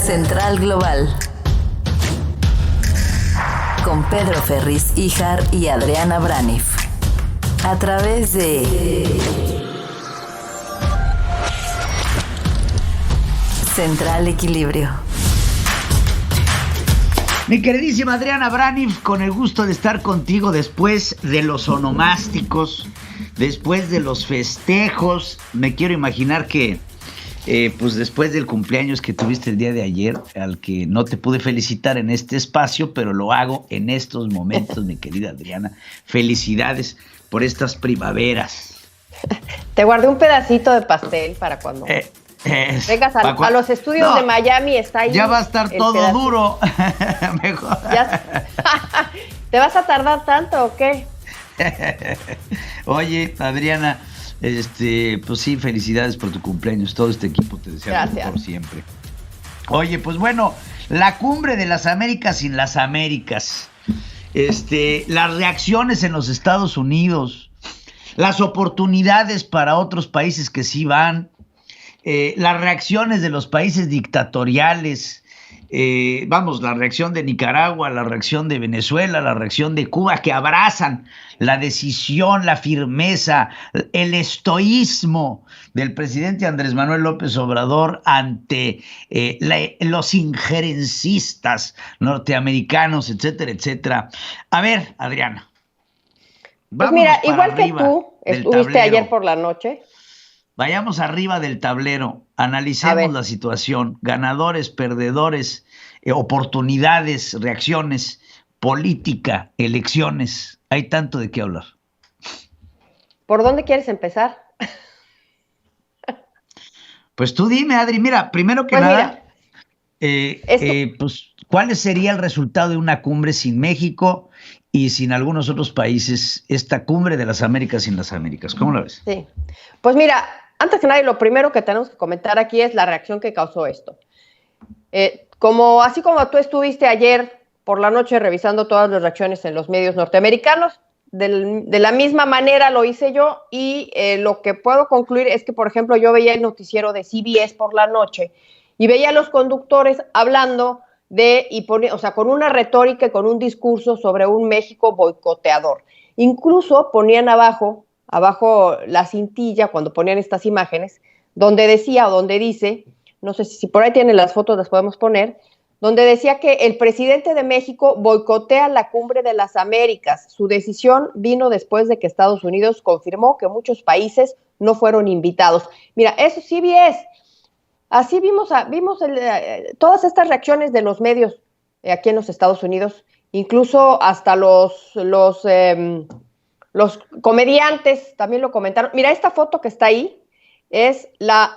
Central Global. Con Pedro Ferriz Híjar y Adriana Braniff. A través de Central Equilibrio. Mi queridísima Adriana Braniff, con el gusto de estar contigo después de los onomásticos, después de los festejos. Me quiero imaginar que pues después del cumpleaños que tuviste el día de ayer, al que no te pude felicitar en este espacio, pero lo hago en estos momentos, mi querida Adriana. Felicidades por estas primaveras. Te guardé un pedacito de pastel para cuando vengas a los estudios de Miami. Está ahí. Ya va a estar todo pedacito duro. Mejor. ¿Te vas a tardar tanto o qué? Oye, Adriana, pues sí, felicidades por tu cumpleaños. Todo este equipo te desea lo mejor siempre. Oye, pues bueno, la cumbre de las Américas sin las Américas. Las reacciones en los Estados Unidos, las oportunidades para otros países que sí van, las reacciones de los países dictatoriales, la reacción de Nicaragua, la reacción de Venezuela, la reacción de Cuba, que abrazan la decisión, la firmeza, el estoísmo del presidente Andrés Manuel López Obrador ante los injerencistas norteamericanos, etcétera, etcétera. A ver, Adriana. Pues mira, igual que tú estuviste ayer por la noche. Vayamos arriba del tablero, analicemos la situación, ganadores, perdedores, oportunidades, reacciones, política, elecciones. Hay tanto de qué hablar. ¿Por dónde quieres empezar? Pues tú dime, Adri. Mira, primero que nada, pues, ¿cuál sería el resultado de una cumbre sin México y sin algunos otros países, esta cumbre de las Américas sin las Américas? ¿Cómo la ves? Sí, pues mira, antes que nada, lo primero que tenemos que comentar aquí es la reacción que causó esto. Así como tú estuviste ayer por la noche revisando todas las reacciones en los medios norteamericanos, de la misma manera lo hice yo, y lo que puedo concluir es que, por ejemplo, yo veía el noticiero de CBS por la noche y veía a los conductores hablando con una retórica y con un discurso sobre un México boicoteador. Incluso ponían abajo la cintilla, cuando ponían estas imágenes, donde dice, no sé si por ahí tienen las fotos, las podemos poner, donde decía que el presidente de México boicotea la cumbre de las Américas. Su decisión vino después de que Estados Unidos confirmó que muchos países no fueron invitados. Mira, eso sí es. Así vimos todas estas reacciones de los medios aquí en los Estados Unidos, incluso hasta los comediantes también lo comentaron. Mira, esta foto que está ahí es la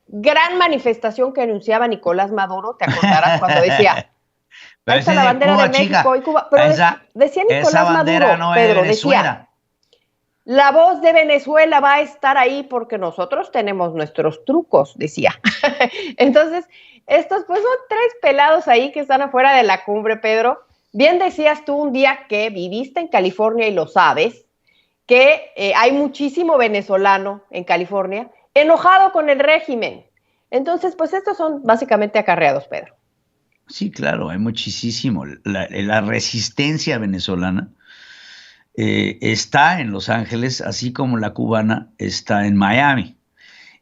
gran manifestación que anunciaba Nicolás Maduro. Te acordarás cuando decía, ahí está la bandera de México y Cuba. Pero decía Nicolás Maduro, no, Pedro, decía, la voz de Venezuela va a estar ahí porque nosotros tenemos nuestros trucos, decía. Entonces, estos pues son tres pelados ahí que están afuera de la cumbre, Pedro. Bien decías tú un día que viviste en California y lo sabes, que hay muchísimo venezolano en California enojado con el régimen. Entonces, pues estos son básicamente acarreados, Pedro. Sí, claro, hay muchísimo. La resistencia venezolana está en Los Ángeles, así como la cubana está en Miami.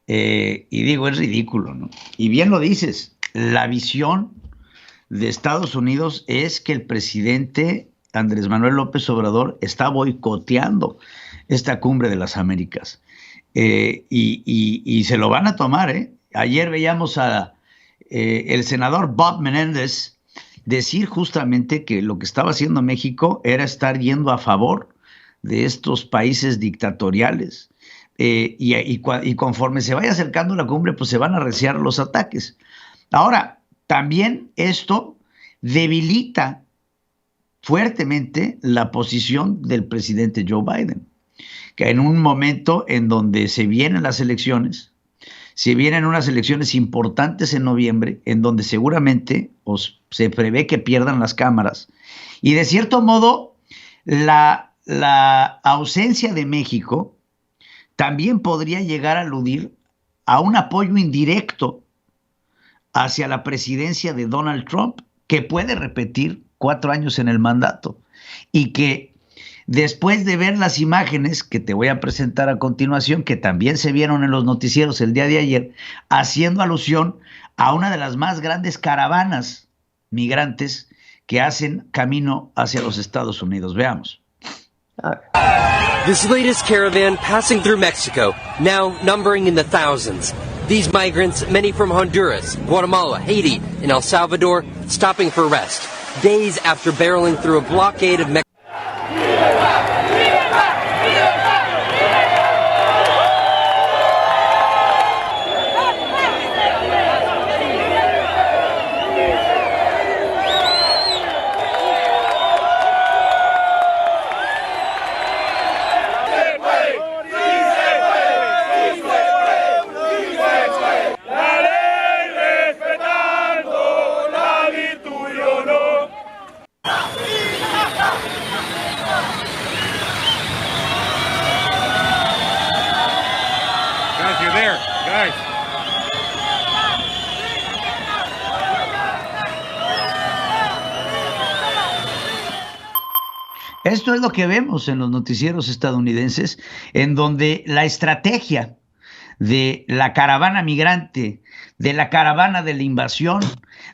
Y digo, es ridículo, ¿no? Y bien lo dices, la visión de Estados Unidos es que el presidente Andrés Manuel López Obrador está boicoteando esta cumbre de las Américas. Y se lo van a tomar, ¿eh? Ayer veíamos el senador Bob Menéndez decir justamente que lo que estaba haciendo México era estar yendo a favor de estos países dictatoriales. Y conforme se vaya acercando la cumbre, pues se van a arreciar los ataques. Ahora, también esto debilita fuertemente la posición del presidente Joe Biden, que en un momento en donde se vienen las elecciones, se vienen unas elecciones importantes en noviembre, en donde seguramente se prevé que pierdan las cámaras, y de cierto modo la ausencia de México también podría llegar a aludir a un apoyo indirecto hacia la presidencia de Donald Trump, que puede repetir 4 años en el mandato y que después de ver las imágenes que te voy a presentar a continuación, que también se vieron en los noticieros el día de ayer, haciendo alusión a una de las más grandes caravanas migrantes que hacen camino hacia los Estados Unidos. Veamos. This latest caravan passing through Mexico, now numbering in the thousands. These migrants, many from Honduras, Guatemala, Haiti, and El Salvador, stopping for rest, days after barreling through a blockade of Mexico. Esto es lo que vemos en los noticieros estadounidenses, en donde la estrategia de la caravana migrante, de la caravana de la invasión,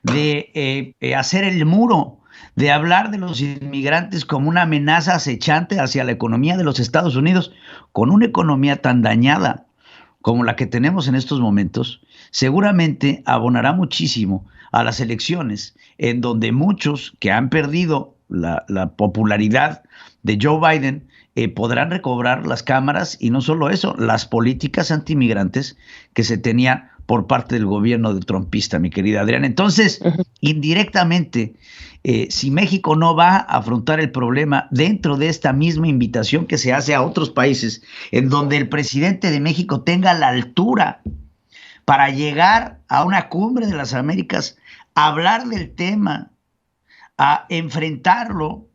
de hacer el muro, de hablar de los inmigrantes como una amenaza acechante hacia la economía de los Estados Unidos, con una economía tan dañada como la que tenemos en estos momentos, seguramente abonará muchísimo a las elecciones, en donde muchos que han perdido la popularidad de Joe Biden podrán recobrar las cámaras, y no solo eso, las políticas antimigrantes que se tenían por parte del gobierno de trumpista, mi querida Adriana. Entonces, indirectamente, si México no va a afrontar el problema dentro de esta misma invitación que se hace a otros países, en donde el presidente de México tenga la altura para llegar a una cumbre de las Américas, a hablar del tema, a enfrentarlo,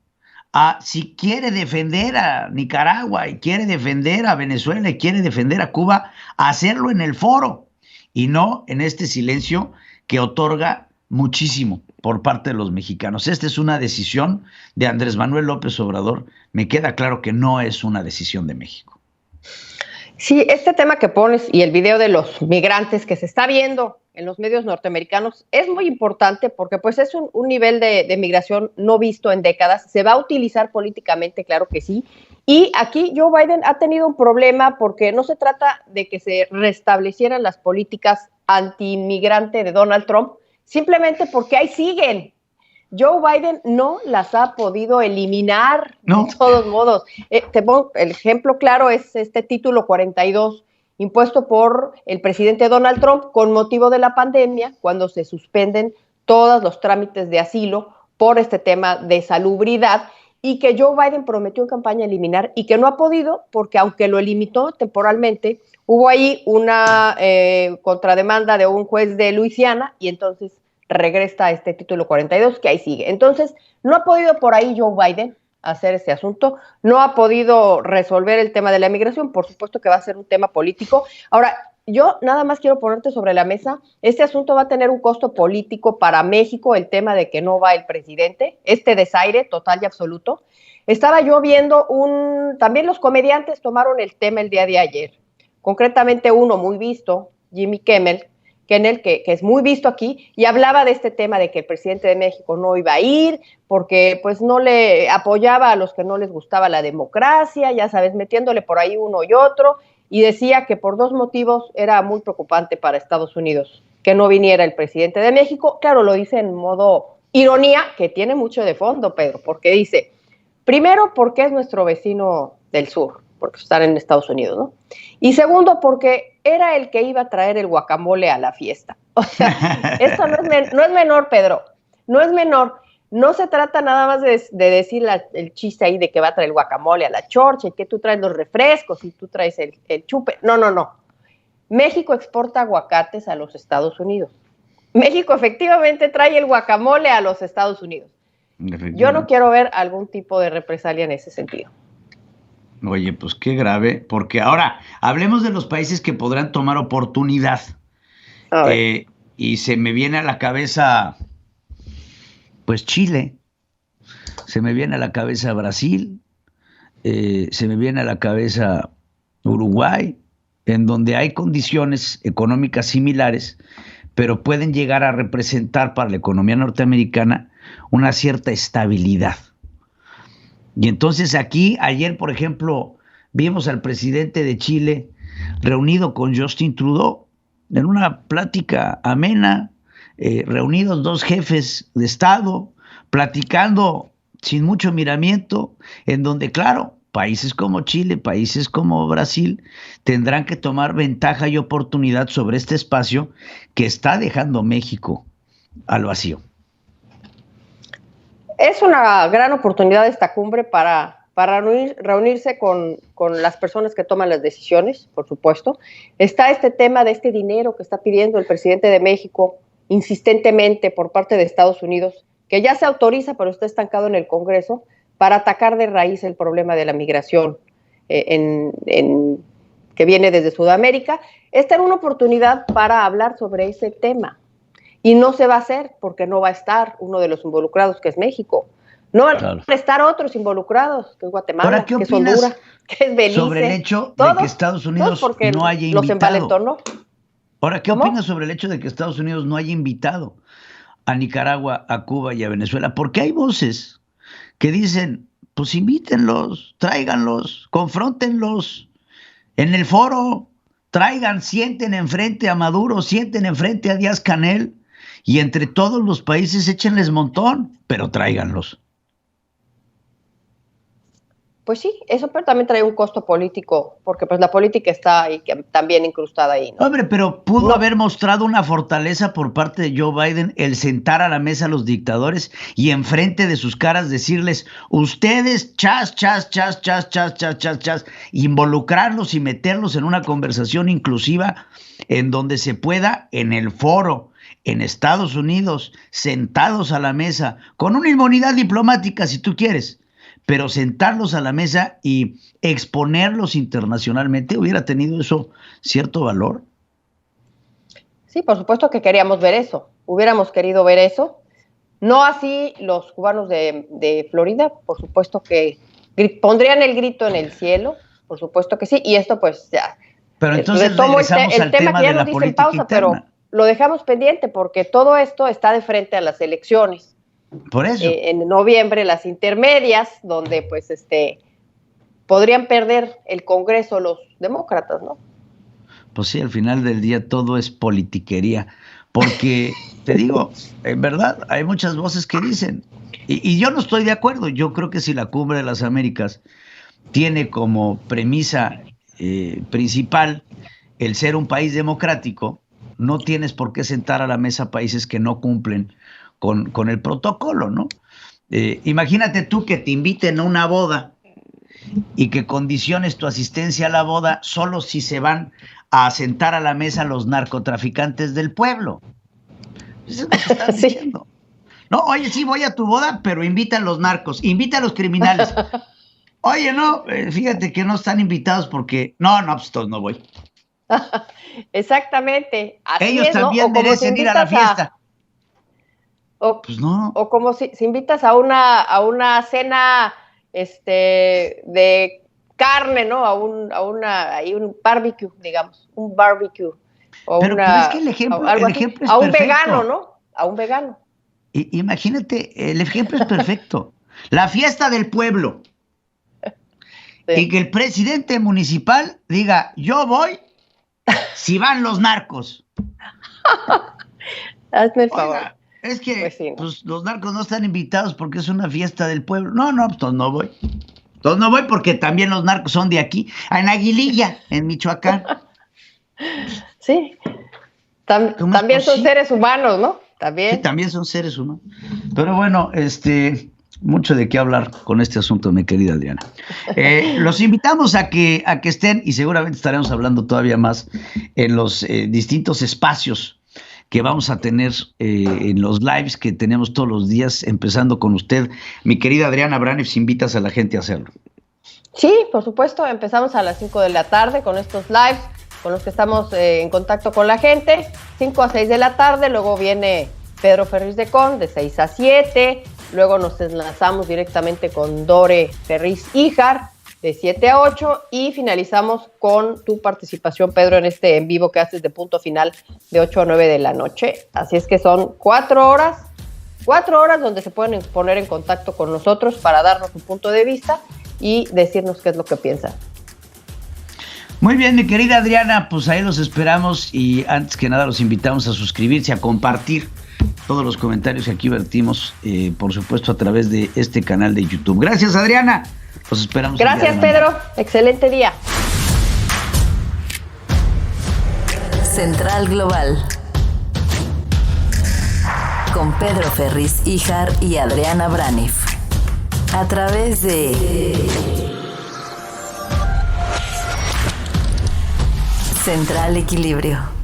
a si quiere defender a Nicaragua y quiere defender a Venezuela y quiere defender a Cuba, hacerlo en el foro y no en este silencio que otorga muchísimo por parte de los mexicanos. Esta es una decisión de Andrés Manuel López Obrador. Me queda claro que no es una decisión de México. Sí, este tema que pones y el video de los migrantes que se está viendo en los medios norteamericanos es muy importante porque pues es un nivel de migración no visto en décadas. Se va a utilizar políticamente, claro que sí. Y aquí Joe Biden ha tenido un problema porque no se trata de que se restablecieran las políticas anti-inmigrante de Donald Trump, simplemente porque ahí siguen. Joe Biden no las ha podido eliminar, no. De todos modos. Te pongo el ejemplo claro, es este título 42 impuesto por el presidente Donald Trump con motivo de la pandemia, cuando se suspenden todos los trámites de asilo por este tema de salubridad, y que Joe Biden prometió en campaña eliminar y que no ha podido, porque aunque lo limitó temporalmente, hubo ahí una contrademanda de un juez de Luisiana y entonces regresa a este título 42 que ahí sigue. Entonces, no ha podido por ahí Joe Biden hacer ese asunto, no ha podido resolver el tema de la migración, por supuesto que va a ser un tema político. Ahora, yo nada más quiero ponerte sobre la mesa, este asunto va a tener un costo político para México, el tema de que no va el presidente, este desaire total y absoluto. Estaba yo viendo también los comediantes tomaron el tema el día de ayer, concretamente uno muy visto, Jimmy Kimmel, que es muy visto aquí, y hablaba de este tema de que el presidente de México no iba a ir porque pues no le apoyaba a los que no les gustaba la democracia, ya sabes, metiéndole por ahí uno y otro, y decía que por 2 motivos era muy preocupante para Estados Unidos que no viniera el presidente de México. Claro, lo dice en modo ironía, que tiene mucho de fondo, Pedro, porque dice, primero, porque es nuestro vecino del sur, porque están en Estados Unidos, ¿no? Y segundo, porque era el que iba a traer el guacamole a la fiesta. O sea, esto no es menor, Pedro, no es menor. No se trata nada más de decir el chiste ahí de que va a traer el guacamole a la chorcha y que tú traes los refrescos y tú traes el chupe. No. México exporta aguacates a los Estados Unidos. México efectivamente trae el guacamole a los Estados Unidos. Yo no quiero ver algún tipo de represalia en ese sentido. Oye, pues qué grave, porque ahora hablemos de los países que podrán tomar oportunidad. y se me viene a la cabeza, pues Chile, se me viene a la cabeza Brasil, se me viene a la cabeza Uruguay, en donde hay condiciones económicas similares, pero pueden llegar a representar para la economía norteamericana una cierta estabilidad. Y entonces aquí, ayer, por ejemplo, vimos al presidente de Chile reunido con Justin Trudeau en una plática amena, reunidos dos jefes de Estado, platicando sin mucho miramiento, en donde, claro, países como Chile, países como Brasil, tendrán que tomar ventaja y oportunidad sobre este espacio que está dejando México al vacío. Es una gran oportunidad esta cumbre para reunirse con las personas que toman las decisiones, por supuesto. Está este tema de este dinero que está pidiendo el presidente de México insistentemente por parte de Estados Unidos, que ya se autoriza, pero está estancado en el Congreso, para atacar de raíz el problema de la migración que viene desde Sudamérica. Esta era una oportunidad para hablar sobre ese tema. Y no se va a hacer porque no va a estar uno de los involucrados, que es México. No van a estar otros involucrados, que es Guatemala, que es Honduras, que es Belice. Sobre el hecho de que Estados Unidos no haya invitado. Los envalentonó. Ahora, ¿qué opinas sobre el hecho de que Estados Unidos no haya invitado a Nicaragua, a Cuba y a Venezuela? Porque hay voces que dicen, pues invítenlos, tráiganlos, confróntenlos en el foro, sienten enfrente a Maduro, sienten enfrente a Díaz-Canel, y entre todos los países échenles montón, pero tráiganlos. Pues sí, eso pero también trae un costo político, porque pues la política está ahí, también incrustada ahí, ¿no? Hombre, pero pudo haber mostrado una fortaleza por parte de Joe Biden el sentar a la mesa a los dictadores y enfrente de sus caras decirles, ustedes, involucrarlos y meterlos en una conversación inclusiva en donde se pueda, en el foro, en Estados Unidos, sentados a la mesa, con una inmunidad diplomática si tú quieres, pero sentarlos a la mesa y exponerlos internacionalmente, ¿hubiera tenido eso cierto valor? Sí, por supuesto que queríamos ver eso, hubiéramos querido ver eso. No así los cubanos de Florida, por supuesto que pondrían el grito en el cielo, por supuesto que sí, y esto pues ya. Pero entonces regresamos al tema de la política interna. Pero lo dejamos pendiente porque todo esto está de frente a las elecciones. Por eso. En noviembre, las intermedias, donde pues podrían perder el Congreso los demócratas, ¿no? Pues sí, al final del día todo es politiquería, porque te digo, en verdad, hay muchas voces que dicen, y yo no estoy de acuerdo, yo creo que si la Cumbre de las Américas tiene como premisa principal el ser un país democrático, no tienes por qué sentar a la mesa países que no cumplen con el protocolo, ¿no? Imagínate tú que te inviten a una boda y que condiciones tu asistencia a la boda solo si se van a sentar a la mesa los narcotraficantes del pueblo. Eso es lo que están diciendo. No, oye, sí, voy a tu boda, pero invita a los narcos, invita a los criminales. Oye, no, fíjate que no están invitados porque... No, pues todos no voy. Exactamente. Así ellos es, también ¿no? merecen ir a la fiesta. Pues no. O como si invitas a una cena de carne, ¿no? A un barbecue, digamos, un barbecue. Pero es que el ejemplo es perfecto. A un vegano, ¿no? A un vegano. Imagínate, el ejemplo es perfecto. La fiesta del pueblo. Sí. Y que el presidente municipal diga, yo voy si van los narcos. Hazme el favor. Oiga, es que pues sí, ¿no? Pues, los narcos no están invitados porque es una fiesta del pueblo. No, pues no voy. Entonces no voy porque también los narcos son de aquí, en Aguililla, en Michoacán. Sí. También son seres humanos, ¿no? También. Sí, también son seres humanos. Pero bueno, mucho de qué hablar con este asunto, mi querida Adriana. Los invitamos a que estén, y seguramente estaremos hablando todavía más en los distintos espacios que vamos a tener en los lives que tenemos todos los días, empezando con usted. Mi querida Adriana Braniff, si invitas a la gente a hacerlo. Sí, por supuesto, empezamos a las 5 de la tarde con estos lives. con los que estamos en contacto con la gente, 5 a 6 de la tarde, luego viene Pedro Ferriz de Con, de 6 a 7, luego nos enlazamos directamente con Dore Ferriz Híjar, de 7 a 8, y finalizamos con tu participación, Pedro, en este en vivo que haces de Punto Final de 8 a 9 de la noche. Así es que son 4 horas donde se pueden poner en contacto con nosotros para darnos un punto de vista y decirnos qué es lo que piensan. Muy bien, mi querida Adriana, pues ahí los esperamos y antes que nada los invitamos a suscribirse, a compartir todos los comentarios que aquí vertimos, por supuesto a través de este canal de YouTube. Gracias, Adriana. Los esperamos. Gracias, Pedro. Excelente día. Central Global con Pedro Ferriz Híjar y Adriana Braniff a través de Central Equilibrio.